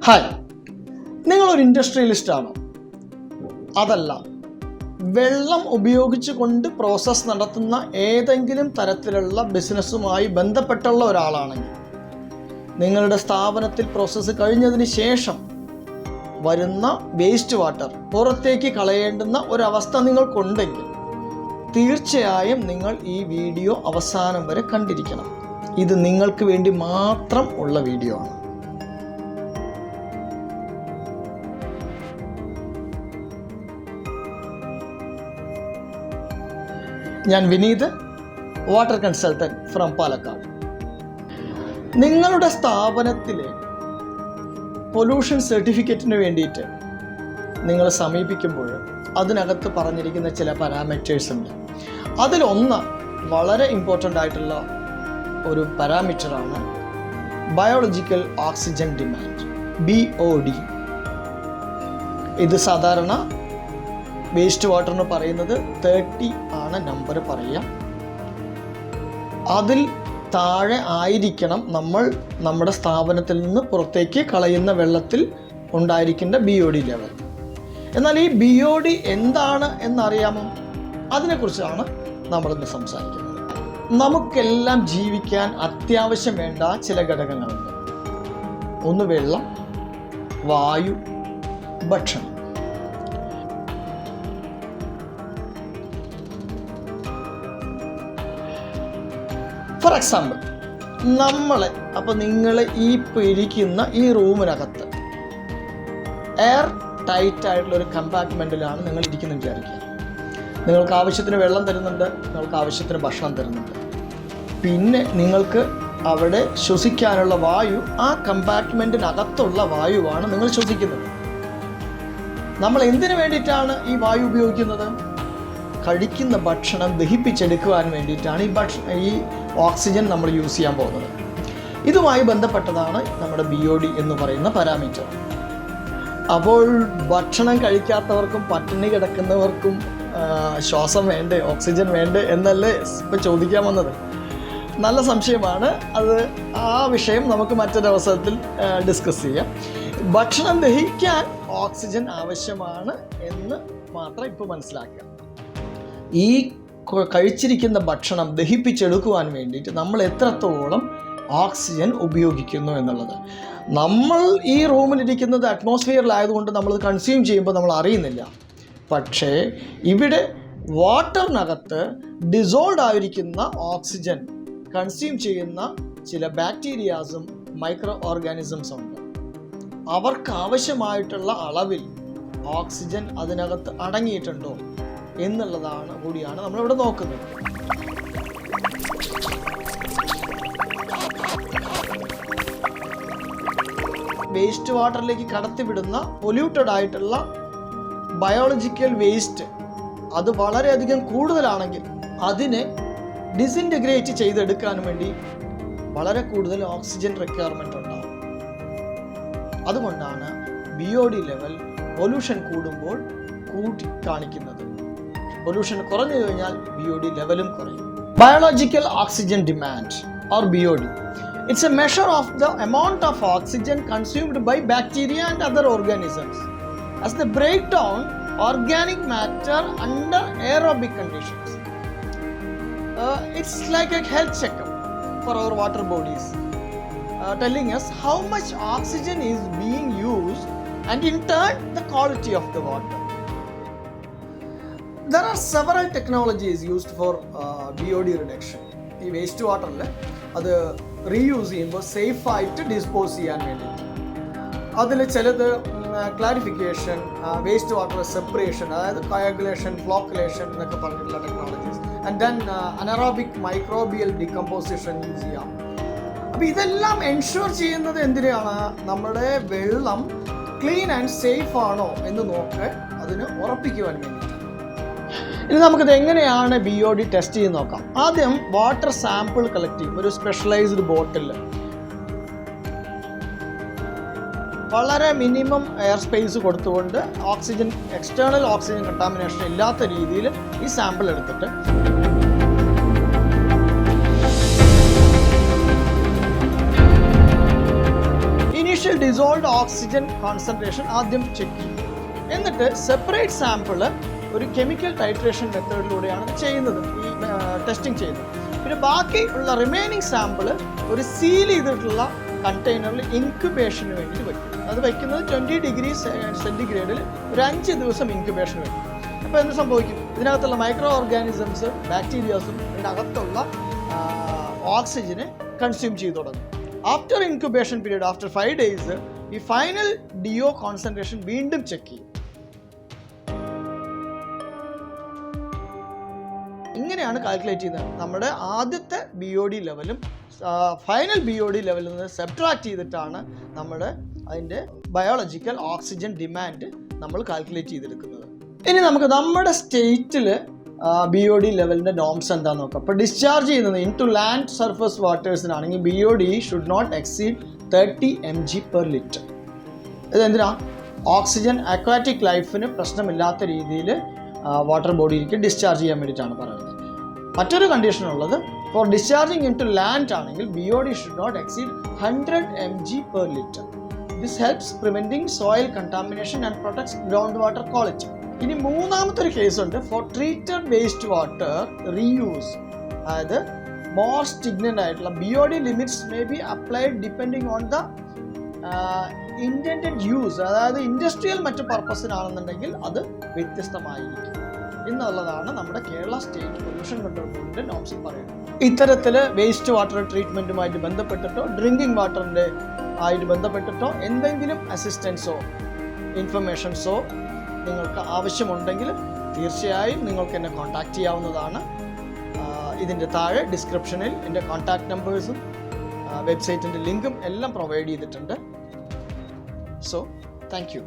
Hi, നിങ്ങളൊരു ഇൻഡസ്ട്രിയലിസ്റ്റാണോ? അതല്ല, വെള്ളം ഉപയോഗിച്ചുകൊണ്ട് പ്രോസസ്സ് നടത്തുന്ന ഏതെങ്കിലും തരത്തിലുള്ള ബിസിനസ്സുമായി ബന്ധപ്പെട്ടുള്ള ഒരാളാണെങ്കിൽ, നിങ്ങളുടെ സ്ഥാപനത്തിൽ പ്രോസസ്സ് കഴിഞ്ഞതിന് ശേഷം വരുന്ന വേസ്റ്റ് വാട്ടർ പുറത്തേക്ക് കളയേണ്ടുന്ന ഒരവസ്ഥ നിങ്ങൾക്കുണ്ടെങ്കിൽ തീർച്ചയായും നിങ്ങൾ ഈ വീഡിയോ അവസാനം വരെ കണ്ടിരിക്കണം. ഇത് നിങ്ങൾക്ക് വേണ്ടി മാത്രം ഉള്ള വീഡിയോ ആണ്. ഞാൻ Vineeth, water consultant from Palakkad. നിങ്ങളുടെ സ്ഥാപനത്തിലെ പൊല്യൂഷൻ സർട്ടിഫിക്കറ്റിന് വേണ്ടിയിട്ട് നിങ്ങൾ സമീപിക്കുമ്പോൾ അതിനകത്ത് പറഞ്ഞിരിക്കുന്ന ചില പാരാമീറ്റേഴ്സ് ഉണ്ട്. അതിലൊന്ന് വളരെ ഇമ്പോർട്ടൻ്റ് ആയിട്ടുള്ള ഒരു പാരാമീറ്ററാണ് ബയോളജിക്കൽ ഓക്സിജൻ ഡിമാൻഡ്, BOD. ഇത് സാധാരണ വേസ്റ്റ് വാട്ടറിന് പറയുന്നത് 30 ആണ് നമ്പർ പറയുക. അതിൽ താഴെ ആയിരിക്കണം നമ്മുടെ സ്ഥാപനത്തിൽ നിന്ന് പുറത്തേക്ക് കളയുന്ന വെള്ളത്തിൽ ഉണ്ടായിരിക്കേണ്ട BOD ലെവൽ. എന്നാൽ ഈ BOD എന്താണ് എന്നറിയാമോ? അതിനെക്കുറിച്ചാണ് നമ്മളിന്ന് സംസാരിക്കുന്നത്. നമുക്കെല്ലാം ജീവിക്കാൻ അത്യാവശ്യം വേണ്ട ചില ഘടകങ്ങളുണ്ട്. ഒന്ന് വെള്ളം, വായു, ഭക്ഷണം. ഫോർ എക്സാമ്പിൾ, നിങ്ങൾ ഈ ഇരിക്കുന്ന ഈ റൂമിനകത്ത് എയർ ടൈറ്റ് ആയിട്ടുള്ളൊരു കമ്പാർട്ട്മെൻറ്റിലാണ് നിങ്ങൾ ഇരിക്കുന്നത് വിചാരിക്കുക. നിങ്ങൾക്ക് ആവശ്യത്തിന് വെള്ളം തരുന്നുണ്ട്, നിങ്ങൾക്ക് ആവശ്യത്തിന് ഭക്ഷണം തരുന്നുണ്ട്, പിന്നെ നിങ്ങൾക്ക് അവിടെ ശ്വസിക്കാനുള്ള വായു ആ കമ്പാർട്ട്മെൻറ്റിനകത്തുള്ള വായുവാണ് നിങ്ങൾ ശ്വസിക്കുന്നത്. നമ്മൾ എന്തിനു വേണ്ടിയിട്ടാണ് ഈ വായു ഉപയോഗിക്കുന്നത്? കഴിക്കുന്ന ഭക്ഷണം ദഹിപ്പിച്ചെടുക്കുവാൻ വേണ്ടിയിട്ടാണ് ഈ ഓക്സിജൻ നമ്മൾ യൂസ് ചെയ്യാൻ പോകുന്നത്. ഇതുമായി ബന്ധപ്പെട്ടതാണ് നമ്മുടെ BOD എന്ന് പറയുന്ന പാരാമീറ്റർ. അപ്പോൾ ഭക്ഷണം കഴിക്കാത്തവർക്കും പട്ടിണി കിടക്കുന്നവർക്കും ശ്വാസം വേണ്ടേ, ഓക്സിജൻ വേണ്ടേ എന്നല്ലേ ഇപ്പം ചോദിക്കാൻ വന്നത്? നല്ല സംശയമാണ്. ആ വിഷയം നമുക്ക് മറ്റൊരവസരത്തിൽ ഡിസ്കസ് ചെയ്യാം. ഭക്ഷണം ദഹിക്കാൻ ഓക്സിജൻ ആവശ്യമാണ് എന്ന് മാത്രം ഇപ്പോൾ മനസ്സിലാക്കുക. ഈ കഴിച്ചിരിക്കുന്ന ഭക്ഷണം ദഹിപ്പിച്ചെടുക്കുവാൻ വേണ്ടിയിട്ട് നമ്മൾ എത്രത്തോളം ഓക്സിജൻ ഉപയോഗിക്കുന്നു എന്നുള്ളത്. നമ്മൾ ഈ റൂമിലിരിക്കുന്നത് അറ്റ്മോസ്ഫിയറിലായതുകൊണ്ട് നമ്മളത് കൺസ്യൂം ചെയ്യുമ്പോൾ നമ്മൾ അറിയുന്നില്ല. പക്ഷേ ഇവിടെ വാട്ടറിനകത്ത് ഡിസോൾവ് ആയിരിക്കുന്ന ഓക്സിജൻ കൺസ്യൂം ചെയ്യുന്ന ചില ബാക്ടീരിയാസും മൈക്രോ ഓർഗാനിസംസും ഉണ്ട്. അവർക്ക് ആവശ്യമായിട്ടുള്ള അളവിൽ ഓക്സിജൻ അതിനകത്ത് അടങ്ങിയിട്ടുണ്ടോ എന്നുള്ളതാണ് കൂടിയാണ് നമ്മളിവിടെ നോക്കുന്നത്. വേസ്റ്റ് വാട്ടറിലേക്ക് കടത്തിവിടുന്ന പൊല്യൂട്ടഡ് ആയിട്ടുള്ള ബയോളജിക്കൽ വേസ്റ്റ് അത് വളരെയധികം കൂടുതലാണെങ്കിൽ അതിനെ ഡിസിൻറ്റഗ്രേറ്റ് ചെയ്തെടുക്കാൻ വേണ്ടി വളരെ കൂടുതൽ ഓക്സിജൻ റിക്വയർമെൻ്റ് ഉണ്ടാകും. അതുകൊണ്ടാണ് BOD ലെവൽ പൊല്യൂഷൻ കൂടുമ്പോൾ കൂട്ടി കാണിക്കുന്നത്. പൊല്യൂഷൻ കുറഞ്ഞു കഴിഞ്ഞാൽ BOD ലെവലും കുറയും. Biological oxygen demand or BOD. It's a measure of the amount of oxygen consumed by bacteria and other organisms as they break down organic matter under aerobic conditions. It's like a health checkup for our water bodies, telling us how much oxygen is being used and in turn the quality of the water. There are several technologies used for BOD reduction. ഈ waste വാട്ടറിൽ അത് reuse ചെയ്യുമ്പോൾ സേഫായിട്ട് dispose ചെയ്യാൻ വേണ്ടിയിട്ട് അതിൽ ചിലത് clarification, waste water separation, അതായത് കയാഗുലേഷൻ, ഫ്ലോക്കുലേഷൻ എന്നൊക്കെ പറഞ്ഞിട്ടുള്ള technologies, and then anaerobic microbial decomposition use ചെയ്യാം. അപ്പോൾ ഇതെല്ലാം എൻഷുർ ചെയ്യുന്നത് എന്തിനാണ്? നമ്മുടെ വെള്ളം ക്ലീൻ ആൻഡ് സേഫ് ആണോ എന്ന് അതിന് ഉറപ്പിക്കുവാൻ വേണ്ടിയിട്ട്. ഇനി നമുക്കിത് എങ്ങനെയാണ് BOD ടെസ്റ്റ് ചെയ്ത് നോക്കാം. ആദ്യം വാട്ടർ സാമ്പിൾ കളക്ട് ചെയ്യും. ഒരു സ്പെഷ്യലൈസ്ഡ് ബോട്ടിൽ വളരെ മിനിമം എയർ സ്പേസ് കൊടുത്തുകൊണ്ട് ഓക്സിജൻ, എക്സ്റ്റേണൽ ഓക്സിജൻ കണ്ടാമിനേഷൻ ഇല്ലാത്ത രീതിയിൽ ഈ സാമ്പിൾ എടുത്തിട്ട് ഇനീഷ്യൽ ഡിസോൾവ്ഡ് ഓക്സിജൻ കോൺസെൻട്രേഷൻ ആദ്യം ചെക്ക് ചെയ്യും. എന്നിട്ട് സെപ്പറേറ്റ് സാമ്പിള് ഒരു കെമിക്കൽ ടൈട്രേഷൻ മെത്തേഡിലൂടെയാണ് ചെയ്യുന്നത്, ഈ ടെസ്റ്റിംഗ് ചെയ്യുന്നത്. പിന്നെ ബാക്കി ഉള്ള റിമൈനിങ് സാമ്പിള് ഒരു സീൽ ചെയ്തിട്ടുള്ള കണ്ടെയ്നറിൽ ഇൻക്യുബേഷന് വേണ്ടിയിട്ട് വയ്ക്കും. അത് വയ്ക്കുന്നത് 20 ഡിഗ്രി സെൻറ്റിഗ്രേഡിൽ ഒരു 5 ദിവസം ഇൻക്യുബേഷൻ വയ്ക്കും. അപ്പോൾ എന്ത് സംഭവിക്കും? ഇതിനകത്തുള്ള മൈക്രോ ഓർഗാനിസംസ്, ബാക്ടീരിയാസും ഇതിനകത്തുള്ള ഓക്സിജന് കൺസ്യൂം ചെയ്തു തുടങ്ങും. After incubation period, after 5 days, ഈ ഫൈനൽ DO കോൺസെൻട്രേഷൻ വീണ്ടും ചെക്ക് ചെയ്യും. ഇങ്ങനെയാണ് കാൽക്കുലേറ്റ് ചെയ്യുന്നത്. നമ്മുടെ ആദ്യത്തെ BOD ലെവലും ഫൈനൽ BOD ലെവലിൽ നിന്ന് സബ്ട്രാക്ട് ചെയ്തിട്ടാണ് നമ്മുടെ അതിൻ്റെ ബയോളജിക്കൽ ഓക്സിജൻ ഡിമാൻഡ് നമ്മൾ കാൽക്കുലേറ്റ് ചെയ്തെടുക്കുന്നത്. ഇനി നമുക്ക് നമ്മുടെ സ്റ്റേറ്റിൽ BOD ലെവലിൻ്റെ നോംസ് എന്താണെന്ന് നോക്കാം. അപ്പോൾ ഡിസ്ചാർജ് ചെയ്യുന്നത് ഇൻ ടു ലാൻഡ് സർഫസ് വാട്ടേഴ്സിനാണെങ്കിൽ BOD should not exceed 30 mg/L. ഇതെന്തിനാ? ഓക്സിജൻ അക്വാറ്റിക് ലൈഫിന് പ്രശ്നമില്ലാത്ത രീതിയിൽ വാട്ടർ ബോഡിയിലേക്ക് ഡിസ്ചാർജ് ചെയ്യാൻ വേണ്ടിയിട്ടാണ് പറയുന്നത്. മറ്റൊരു കണ്ടീഷൻ ഉള്ളത്, for discharging into land ആണെങ്കിൽ BOD should not exceed 100 mg/L. This helps preventing soil contamination and protects ground water quality. ഇനി മൂന്നാമത്തെ ഒരു കേസുണ്ട്, for treated waste water reuse. അതായത് മോർ സ്റ്റിഗ്നൻ്റ് ആയിട്ടുള്ള BOD limits may be applied depending on the intended use. അതായത് industrial മറ്റു പർപ്പസിനാണെന്നുണ്ടെങ്കിൽ അത് വ്യത്യസ്തമായിരിക്കും എന്നുള്ളതാണ് നമ്മുടെ കേരള സ്റ്റേറ്റ് പൊല്യൂഷൻ കൺട്രോൾ ബോർഡിൻ്റെ നോംസിൽ പറയുന്നത്. ഇത്തരത്തിൽ വേസ്റ്റ് വാട്ടർ ട്രീറ്റ്മെൻറ്റുമായിട്ട് ബന്ധപ്പെട്ടിട്ടോ ഡ്രിങ്കിങ് വാട്ടറിൻ്റെ ആയിട്ട് ബന്ധപ്പെട്ടിട്ടോ എന്തെങ്കിലും അസിസ്റ്റൻസോ ഇൻഫർമേഷൻസോ നിങ്ങൾക്ക് ആവശ്യമുണ്ടെങ്കിൽ തീർച്ചയായും നിങ്ങൾക്ക് എന്നെ കോൺടാക്റ്റ് ചെയ്യാവുന്നതാണ്. ഇതിൻ്റെ താഴെ ഡിസ്ക്രിപ്ഷനിൽ എൻ്റെ കോൺടാക്റ്റ് നമ്പേഴ്സും വെബ്സൈറ്റിൻ്റെ ലിങ്കും എല്ലാം പ്രൊവൈഡ് ചെയ്തിട്ടുണ്ട്. So thank you.